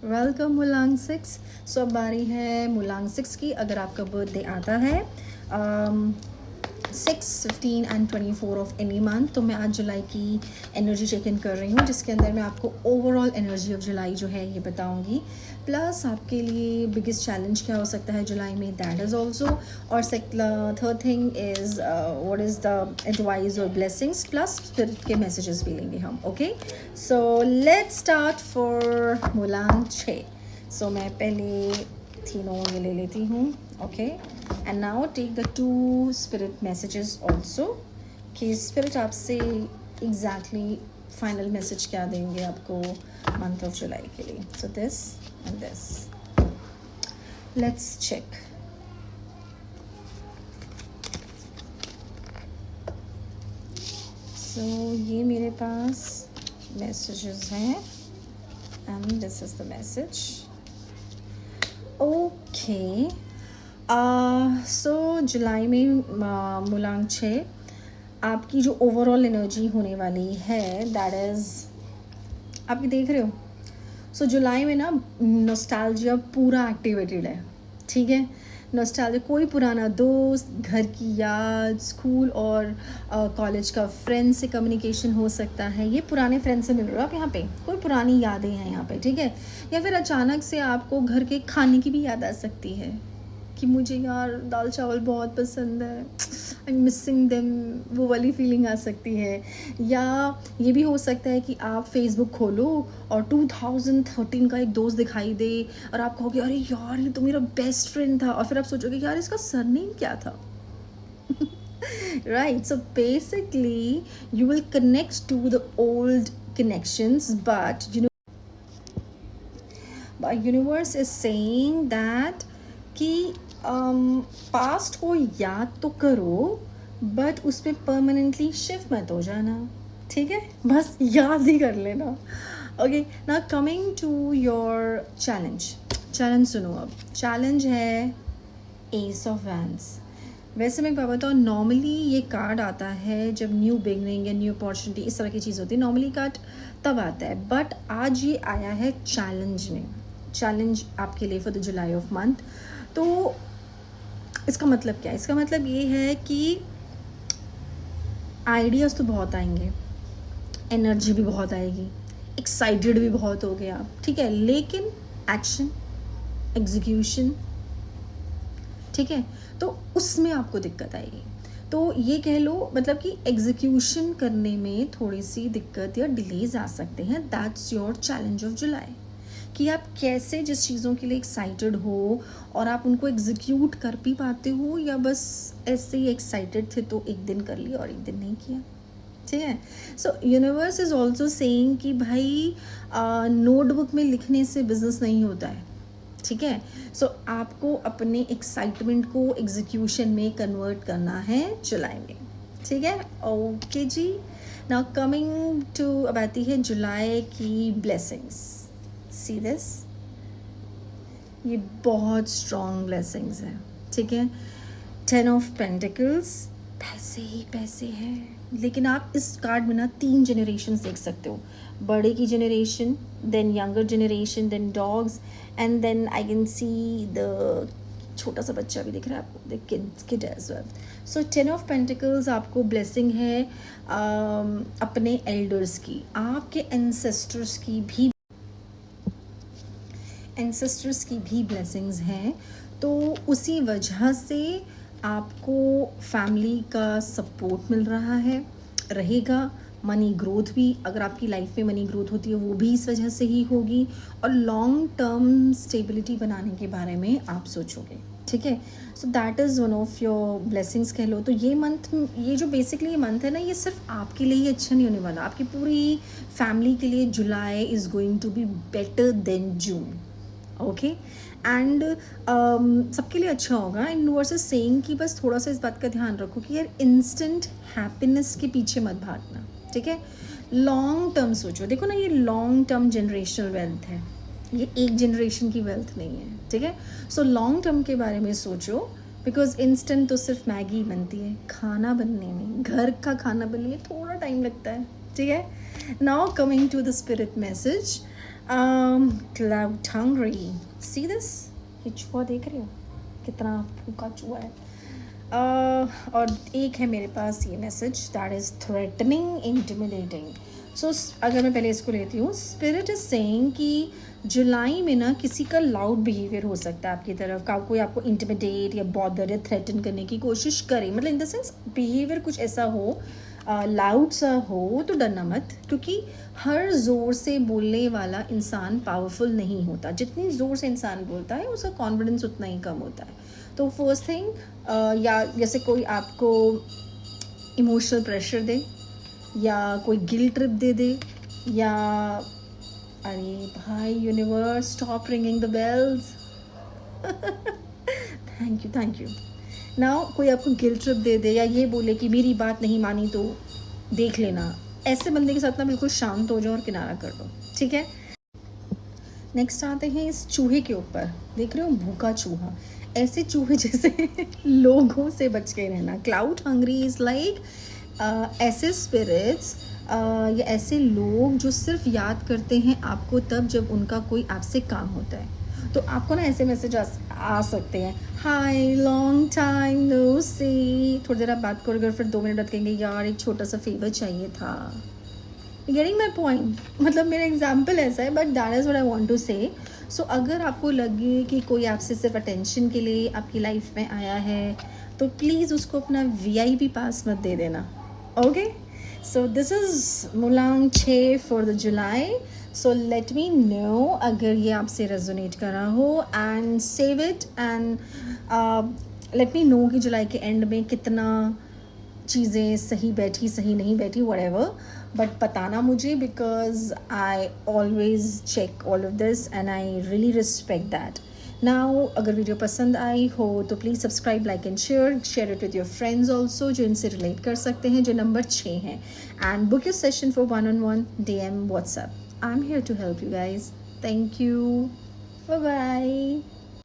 Welcome मुलांग 6। सो अब बारी है मुलांग 6 की। अगर आपका बर्थडे आता है 6, 15 एंड 24 ऑफ एनी मंथ, तो मैं आज जुलाई की एनर्जी चेक इन कर रही हूँ, जिसके अंदर मैं आपको ओवरऑल एनर्जी ऑफ जुलाई जो है ये बताऊँगी। प्लस आपके लिए बिगेस्ट चैलेंज क्या हो सकता है जुलाई में, दैट इज़ ऑल्सो। और third thing is what is the advice और ब्लेसिंग्स, प्लस स्पिरिट के मैसेजेस भी लेंगे हम। Okay, so let's start for मुलांग 6। सो मैं पहले तीनों ये ले लेती हूँ। Okay, and now take the 2 spirit messages also, कि स्पिरिट आपसे एग्जैक्टली फाइनल मैसेज क्या देंगे आपको मंथ ऑफ जुलाई के लिए। So this and this, let's check. So ये मेरे पास मैसेजेस हैं and this is the message. Okay, so जुलाई में मुलांग 6 आपकी जो ओवरऑल एनर्जी होने वाली है दैट इज़, आप ये देख रहे हो। सो जुलाई में ना नॉस्टैल्जिया पूरा एक्टिवेटेड है। ठीक है, नॉस्टैल्जिया, कोई पुराना दोस्त, घर की याद, स्कूल और कॉलेज का फ्रेंड से कम्युनिकेशन हो सकता है। ये पुराने फ्रेंड से मिल रहे हो आप यहाँ पे, कोई पुरानी यादें हैं यहाँ पे। ठीक है, या फिर अचानक से आपको घर के खाने की भी याद आ सकती है कि मुझे यार दाल चावल बहुत पसंद है, आई एम मिसिंग देम, वो वाली फीलिंग आ सकती है। या ये भी हो सकता है कि आप फेसबुक खोलो और 2013 का एक दोस्त दिखाई दे और आप कहोगे अरे यार ये तो मेरा बेस्ट फ्रेंड था, और फिर आप सोचोगे यार इसका सरनेम क्या था। Right, so basically you will connect to the old connections, but universe is saying that कि पास्ट को याद तो करो बट उस पर परमानेंटली शिफ्ट मत हो जाना। ठीक है, बस याद ही कर लेना। ओके, ना कमिंग टू योर चैलेंज सुनो। अब चैलेंज है एस ऑफ वैंड्स। वैसे मैं क्या बताऊँ, नॉर्मली ये कार्ड आता है जब न्यू बिगनिंग या न्यू अपॉर्चुनिटी इस तरह की चीज़ होती है, नॉर्मली कार्ड तब आता है, बट आज ये आया है चैलेंज में। चैलेंज आपके लिए for the July of month. तो इसका मतलब क्या है? इसका मतलब ये है कि आइडियाज़ तो बहुत आएंगे, एनर्जी भी बहुत आएगी, एक्साइटेड भी बहुत हो गए आप। ठीक है, लेकिन एक्शन, एग्जीक्यूशन, ठीक है, तो उसमें आपको दिक्कत आएगी। तो ये कह लो मतलब कि एग्जीक्यूशन करने में थोड़ी सी दिक्कत या डिलेज आ सकते हैं। That's your challenge of July, कि आप कैसे जिस चीज़ों के लिए एक्साइटेड हो और आप उनको एग्जीक्यूट कर भी पाते हो, या बस ऐसे ही एक्साइटेड थे तो एक दिन कर लिया और एक दिन नहीं किया। ठीक है, सो यूनिवर्स इज़ ऑल्सो सेइंग कि भाई नोटबुक में लिखने से बिजनेस नहीं होता है। ठीक है, सो आपको अपने एक्साइटमेंट को एग्जीक्यूशन में कन्वर्ट करना है जुलाई में। ठीक है, ओके जी। नाउ कमिंग टू, अब आती है जुलाई की ब्लेसिंग्स। सी दिस, ये बहुत स्ट्रॉन्ग ब्लेसिंग्स हैं। ठीक है, 10 ऑफ पेंटिकल्स, पैसे ही पैसे हैं। लेकिन आप इस कार्ड में ना 3 जनरेशन देख सकते हो, बड़े की generation, then younger generation, then dogs, and then I can see the छोटा सा बच्चा भी दिख रहा है आपको, the kid as well. So 10 of pentacles आपको ब्लेसिंग है अपने एल्डर्स की, आपके एंसेस्टर्स की भी ब्लेसिंग्स हैं। तो उसी वजह से आपको फैमिली का सपोर्ट मिल रहा है, रहेगा। मनी ग्रोथ भी, अगर आपकी लाइफ में मनी ग्रोथ होती है वो भी इस वजह से ही होगी, और लॉन्ग टर्म स्टेबिलिटी बनाने के बारे में आप सोचोगे। ठीक है, so that is one of your blessings कह लो। तो ये मंथ, ये जो बेसिकली ये मंथ है ना, ये सिर्फ आपके लिए ही अच्छा नहीं होने वाला, आपकी पूरी फैमिली के लिए July is going to be better than June. Okay, and सबके लिए अच्छा होगा। एंड यूनिवर्स इज सेइंग कि बस थोड़ा सा इस बात का ध्यान रखो कि यार इंस्टेंट हैप्पीनेस के पीछे मत भागना। ठीक है, लॉन्ग टर्म सोचो। देखो ना, ये लॉन्ग टर्म जनरेशनल वेल्थ है, ये एक जनरेशन की वेल्थ नहीं है। ठीक है, सो लॉन्ग टर्म के बारे में सोचो, बिकॉज इंस्टेंट तो सिर्फ मैगी बनती है, खाना बनने में, घर का खाना बनने में थोड़ा टाइम लगता है। ठीक है, now coming to the spirit message, Cloud hungry. See this? ये चूहा देख रहे हो कितना भूखा चूहा है. और एक है मेरे पास ये message, that is threatening intimidating. So अगर मैं पहले इसको लेती हूँ, स्पिरिट इज सेइंग कि जुलाई में ना किसी का लाउड बिहेवियर हो सकता है आपकी तरफ का, कोई आपको इंटिमिडेट या बॉदर या थ्रेटन करने की कोशिश करे, मतलब इन द सेंस बिहेवियर कुछ ऐसा हो, लाउड सा हो, तो डरना मत, क्योंकि हर ज़ोर से बोलने वाला इंसान पावरफुल नहीं होता. जितनी ज़ोर से इंसान बोलता है उसका कॉन्फिडेंस उतना ही कम होता है. तो फर्स्ट थिंग, या जैसे कोई आपको इमोशनल प्रेशर दे, या कोई गिल्ट ट्रिप दे दे, या अरे भाई universe stop ringing the bells. Thank you. Now कोई आपको गिल्ट ट्रिप दे दे, या ये बोले कि मेरी बात नहीं मानी तो देख लेना, ऐसे बंदे के साथ ना बिल्कुल शांत हो जाओ और किनारा कर दो. ठीक है. नेक्स्ट आते हैं इस चूहे के ऊपर. देख रहे हो भूखा चूहा. ऐसे चूहे जैसे लोगों से बच के रहना. क्लाउड हंग्री इज़ लाइक ऐसे स्पिरिट्स या ऐसे लोग जो सिर्फ याद करते हैं आपको तब जब उनका कोई आपसे काम होता है. तो आपको ना ऐसे मैसेज आ सकते हैं, हाय लॉन्ग टाइम नो सी. थोड़ी देर आप बात करोगे और फिर 2 मिनट बाद कहेंगे यार एक छोटा सा फेवर चाहिए था. गेटिंग माई पॉइंट, मतलब मेरा एग्जाम्पल ऐसा है, but that is what I want to say. So अगर आपको लगे कि कोई आपसे सिर्फ अटेंशन के लिए आपकी लाइफ में आया है, तो प्लीज़ उसको अपना VIP पास मत दे देना. ओके. सो दिस इज़ मुलांग 6 for the July. So let me know अगर ये आपसे रेजोनेट कर रहा हो, and save it, and let me know कि जुलाई के एंड में कितना चीज़ें सही बैठी, सही नहीं बैठी, whatever. बट बताना मुझे, because I always check all of this and I really respect that. Now अगर वीडियो पसंद आई हो तो please subscribe, like and share it with your friends also जो इनसे रिलेट कर सकते हैं, जो नंबर 6 हैं. And book your session for 1-on-1 DM WhatsApp. I am here to help you guys. Thank you. Bye bye.